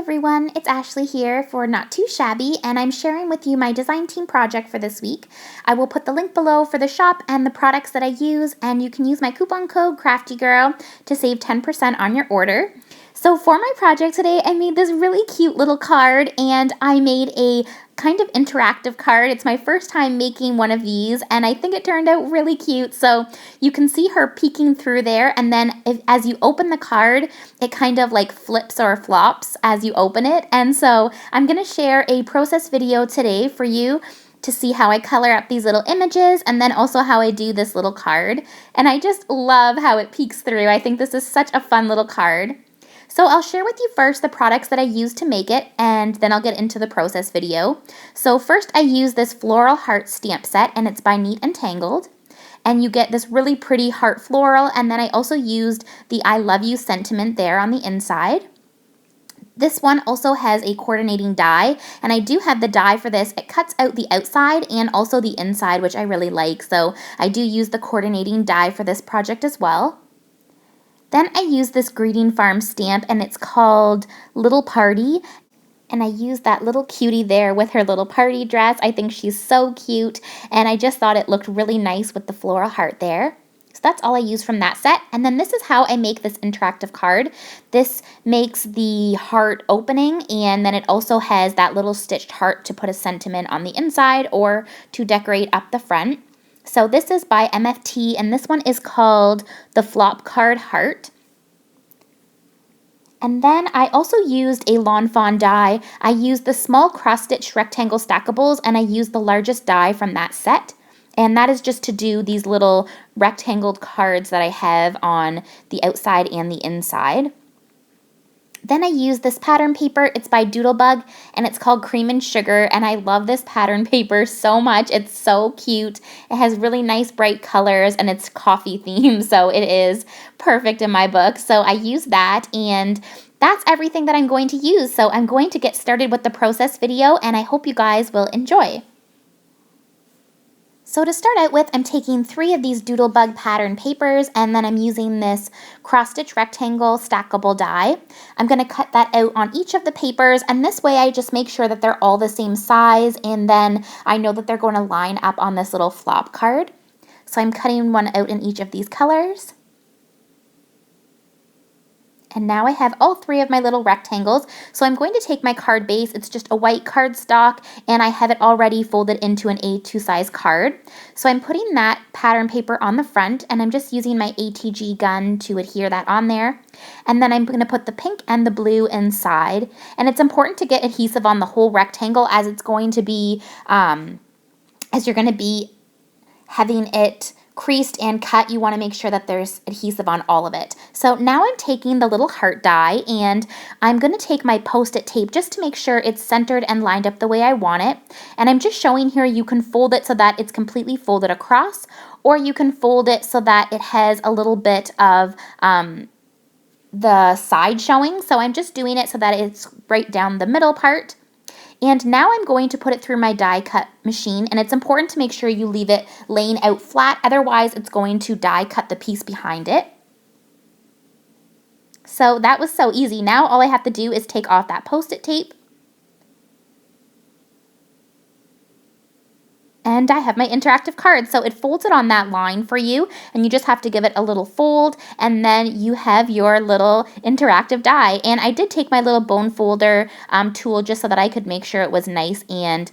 everyone, it's Ashley here for Not Too Shabby, and I'm sharing with you my design team project for this week. I will put the link below for the shop and the products that I use, and you can use my coupon code CRAFTYGIRL to save 10% on your order. So for my project today, I made this really cute little card, and I made a kind of interactive card. It's my first time making one of these, and I think it turned out really cute. So you can see her peeking through there, and then as you open the card, it kind of like flips or flops as you open it. And so I'm going to share a process video today for you to see how I color up these little images, and then also how I do this little card. And I just love how it peeks through. I think this is such a fun little card. So I'll share with you first the products that I used to make it, and then I'll get into the process video. So first I use this floral heart stamp set, and it's by Neat and Tangled. And you get this really pretty heart floral, and then I also used the I love you sentiment there on the inside. This one also has a coordinating die, and I do have the die for this. It cuts out the outside and also the inside, which I really like, so I do use the coordinating die for this project as well. Then I use this Greeting Farm stamp, and it's called Little Party. And I used that little cutie there with her little party dress. I think she's so cute, and I just thought it looked really nice with the floral heart there. So that's all I use from that set. And then this is how I make this interactive card. This makes the heart opening, and then it also has that little stitched heart to put a sentiment on the inside or to decorate up the front. So this is by MFT, and this one is called the Flop Card Heart. And then I also used a Lawn Fawn die. I used the small cross-stitch rectangle stackables, and I used the largest die from that set. And that is just to do these little rectangled cards that I have on the outside and the inside. Then I used this pattern paper. It's by Doodlebug, and it's called Cream and Sugar, and I love this pattern paper so much. It's so cute. It has really nice bright colors, and it's coffee themed, so it is perfect in my book. So I used that, and that's everything that I'm going to use. So I'm going to get started with the process video, and I hope you guys will enjoy. So to start out with, I'm taking 3 of these Doodlebug pattern papers, and then I'm using this cross-stitch rectangle stackable die. I'm going to cut that out on each of the papers, and this way I just make sure that they're all the same size, and then I know that they're going to line up on this little flop card. So I'm cutting one out in each of these colors. And now I have all 3 of my little rectangles. So I'm going to take my card base. It's just a white cardstock, and I have it already folded into an A2 size card. So I'm putting that pattern paper on the front, and I'm just using my ATG gun to adhere that on there. And then I'm going to put the pink and the blue inside. And it's important to get adhesive on the whole rectangle, as it's going to be, as you're going to be having it creased and cut. You want to make sure that there's adhesive on all of it. So now I'm taking the little heart die, and I'm going to take my Post-it tape just to make sure it's centered and lined up the way I want it. And I'm just showing here you can fold it so that it's completely folded across, or you can fold it so that it has a little bit of the side showing. So I'm just doing it so that it's right down the middle part. And now I'm going to put it through my die cut machine, and it's important to make sure you leave it laying out flat, otherwise it's going to die cut the piece behind it. So that was so easy. Now all I have to do is take off that Post-it tape, and I have my interactive card. So it folds it on that line for you, and you just have to give it a little fold, and then you have your little interactive die. And I did take my little bone folder tool just so that I could make sure it was nice and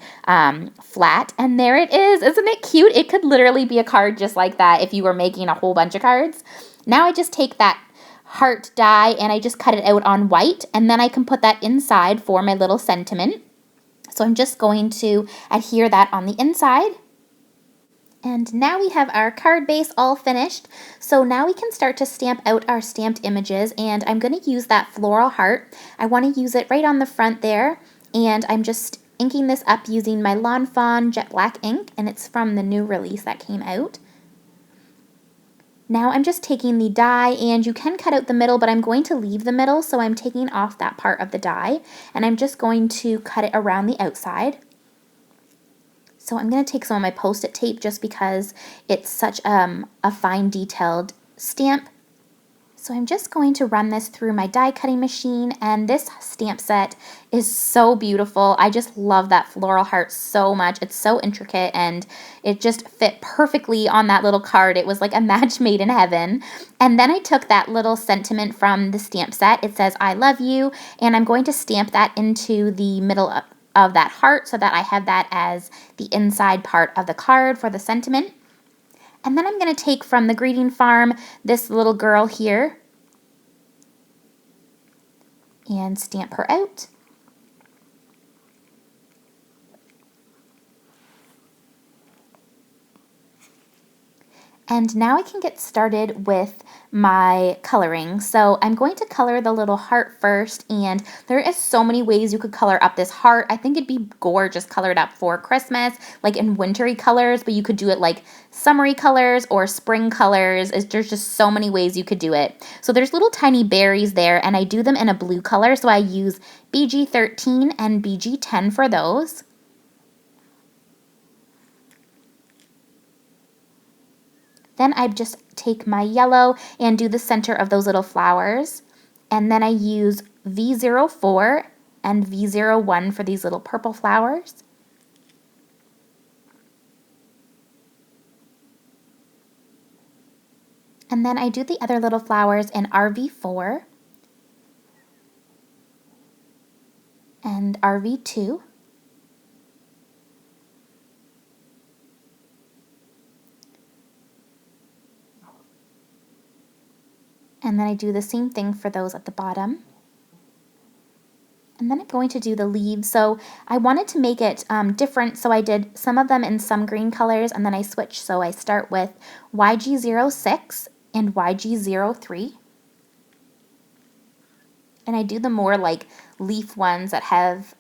flat. And there it is. Isn't it cute? It could literally be a card just like that if you were making a whole bunch of cards. Now I just take that heart die, and I just cut it out on white, and then I can put that inside for my little sentiment. So I'm just going to adhere that on the inside. And now we have our card base all finished. So now we can start to stamp out our stamped images, and I'm going to use that floral heart. I want to use it right on the front there, and I'm just inking this up using my Lawn Fawn Jet Black ink, and it's from the new release that came out. Now I'm just taking the die, and you can cut out the middle, but I'm going to leave the middle, so I'm taking off that part of the die, and I'm just going to cut it around the outside. So I'm going to take some of my Post-it tape just because it's such a fine detailed stamp. So I'm just going to run this through my die cutting machine, and this stamp set is so beautiful. I just love that floral heart so much. It's so intricate and it just fit perfectly on that little card. It was like a match made in heaven. And then I took that little sentiment from the stamp set. It says, "I love you," and I'm going to stamp that into the middle of that heart so that I have that as the inside part of the card for the sentiment. And then I'm going to take from the greeting farm this little girl here and stamp her out. And now I can get started with my coloring. So I'm going to color the little heart first, and there is so many ways you could color up this heart. I think it'd be gorgeous colored up for Christmas, like in wintry colors, but you could do it like summery colors or spring colors. There's just so many ways you could do it. So there's little tiny berries there, and I do them in a blue color, so I use BG13 and BG10 for those. Then I just take my yellow and do the center of those little flowers. And then I use V04 and V01 for these little purple flowers. And then I do the other little flowers in RV4 and RV2. And then I do the same thing for those at the bottom. And then I'm going to do the leaves. So I wanted to make it different, so I did some of them in some green colors, and then I switched. So I start with YG06 and YG03. And I do the more like leaf ones that have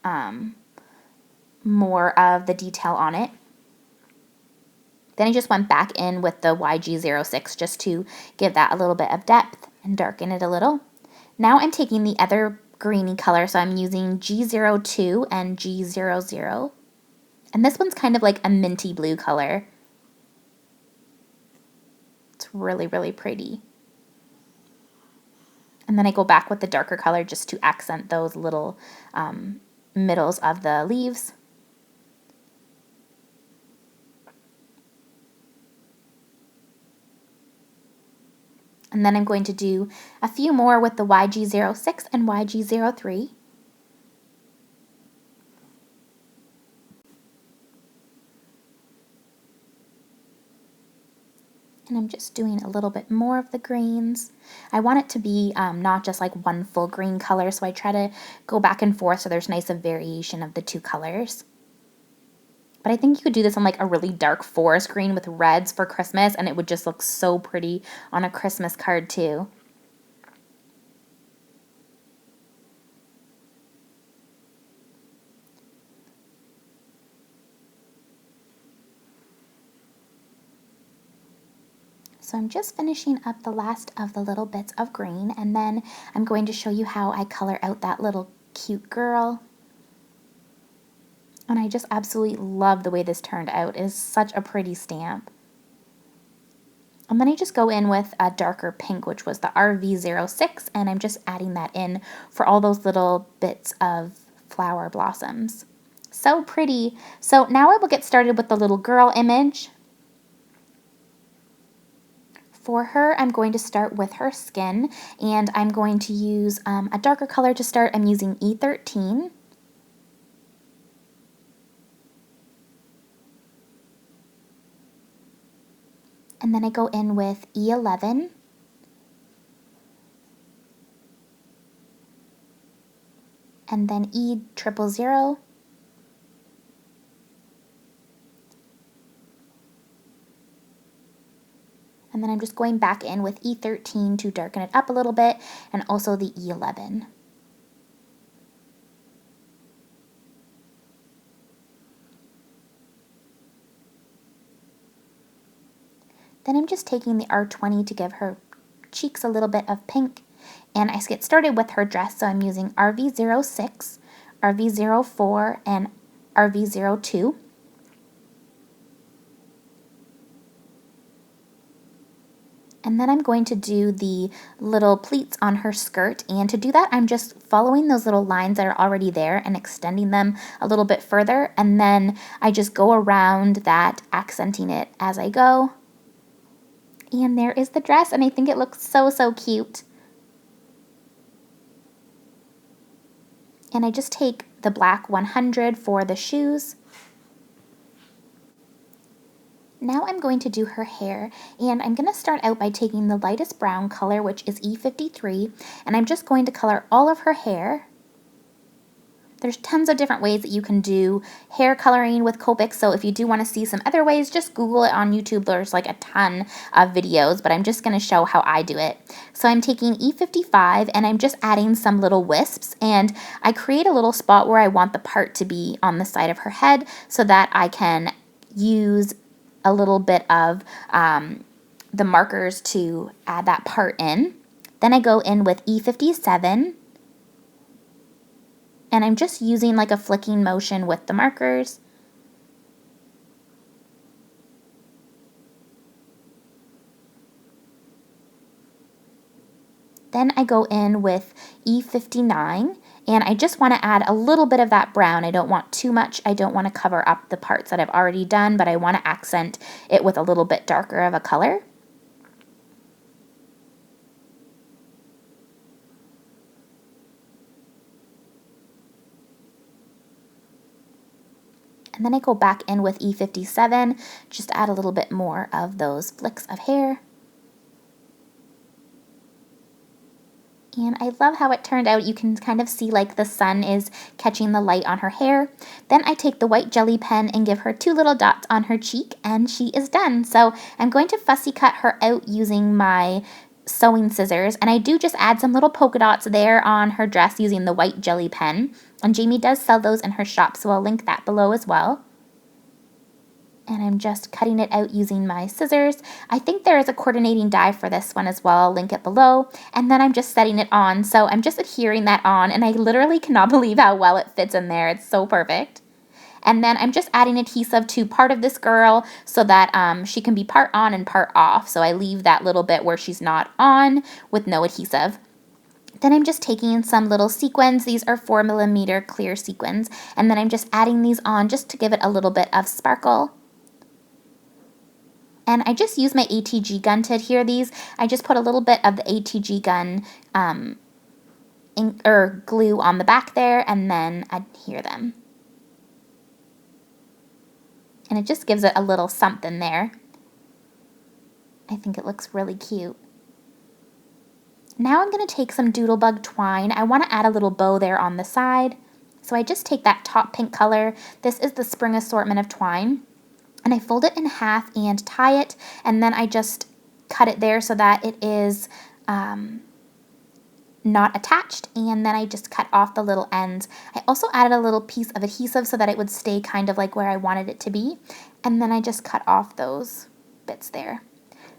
more of the detail on it. Then I just went back in with the YG06 just to give that a little bit of depth and darken it a little. Now I'm taking the other greeny color, so I'm using G02 and G00. And this one's kind of like a minty blue color. It's really, really pretty. And then I go back with the darker color just to accent those little middles of the leaves. And then I'm going to do a few more with the YG06 and YG03. And I'm just doing a little bit more of the greens. I want it to be not just like one full green color, so I try to go back and forth so there's nice of variation of the two colors. But I think you could do this on like a really dark forest green with reds for Christmas, and it would just look so pretty on a Christmas card too. So I'm just finishing up the last of the little bits of green, and then I'm going to show you how I color out that little cute girl. And I just absolutely love the way this turned out. It is such a pretty stamp. And then I just go in with a darker pink, which was the RV06, and I'm just adding that in for all those little bits of flower blossoms. So pretty. So now I will get started with the little girl image. For her, I'm going to start with her skin, and I'm going to use a darker color to start. I'm using E13. And then I go in with E11. And then E000. And then I'm just going back in with E13 to darken it up a little bit, and also the E11. Then I'm just taking the R20 to give her cheeks a little bit of pink. And I get started with her dress, so I'm using RV06, RV04, and RV02. And then I'm going to do the little pleats on her skirt. And to do that, I'm just following those little lines that are already there and extending them a little bit further. And then I just go around that, accenting it as I go. And there is the dress, and I think it looks so, so cute. And I just take the black 100 for the shoes. Now I'm going to do her hair, and I'm going to start out by taking the lightest brown color, which is E53, and I'm just going to color all of her hair. There's tons of different ways that you can do hair coloring with Copic, so if you do want to see some other ways, just Google it on YouTube. There's like a ton of videos, but I'm just going to show how I do it. So I'm taking E55, and I'm just adding some little wisps, and I create a little spot where I want the part to be on the side of her head so that I can use a little bit of the markers to add that part in. Then I go in with E57, and I'm just using like a flicking motion with the markers. Then I go in with E59, and I just want to add a little bit of that brown. I don't want too much. I don't want to cover up the parts that I've already done, but I want to accent it with a little bit darker of a color. And then I go back in with E57, just to add a little bit more of those flicks of hair. And I love how it turned out. You can kind of see like the sun is catching the light on her hair. Then I take the white jelly pen and give her 2 little dots on her cheek, and she is done. So I'm going to fussy cut her out using my sewing scissors, and I do just add some little polka dots there on her dress using the white jelly pen. And Jamie does sell those in her shop, so I'll link that below as well. And I'm just cutting it out using my scissors. I think there is a coordinating die for this one as well. I'll link it below. And then I'm just setting it on. So I'm just adhering that on, and I literally cannot believe how well it fits in there. It's so perfect. And then I'm just adding adhesive to part of this girl so that she can be part on and part off. So I leave that little bit where she's not on with no adhesive. Then I'm just taking some little sequins. These are 4mm clear sequins. And then I'm just adding these on just to give it a little bit of sparkle. And I just use my ATG gun to adhere these. I just put a little bit of the ATG gun glue on the back there and then adhere them. And it just gives it a little something there. I think it looks really cute. Now I'm going to take some Doodlebug twine. I want to add a little bow there on the side. So I just take that top pink color. This is the spring assortment of twine. And I fold it in half and tie it, and then I just cut it there so that it is not attached, and then I just cut off the little ends. I also added a little piece of adhesive so that it would stay kind of like where I wanted it to be, and then I just cut off those bits there.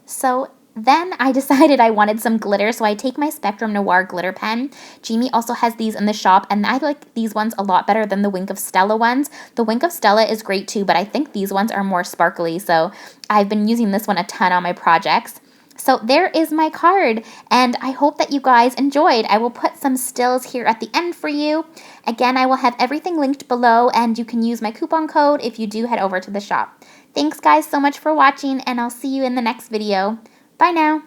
So then I decided I wanted some glitter, so I take my Spectrum Noir glitter pen. Jamie also has these in the shop, and I like these ones a lot better than the Wink of Stella ones. The Wink of Stella is great too, but I think these ones are more sparkly, so I've been using this one a ton on my projects. So there is my card, and I hope that you guys enjoyed. I will put some stills here at the end for you. Again, I will have everything linked below, and you can use my coupon code if you do head over to the shop. Thanks guys so much for watching, and I'll see you in the next video. Bye now.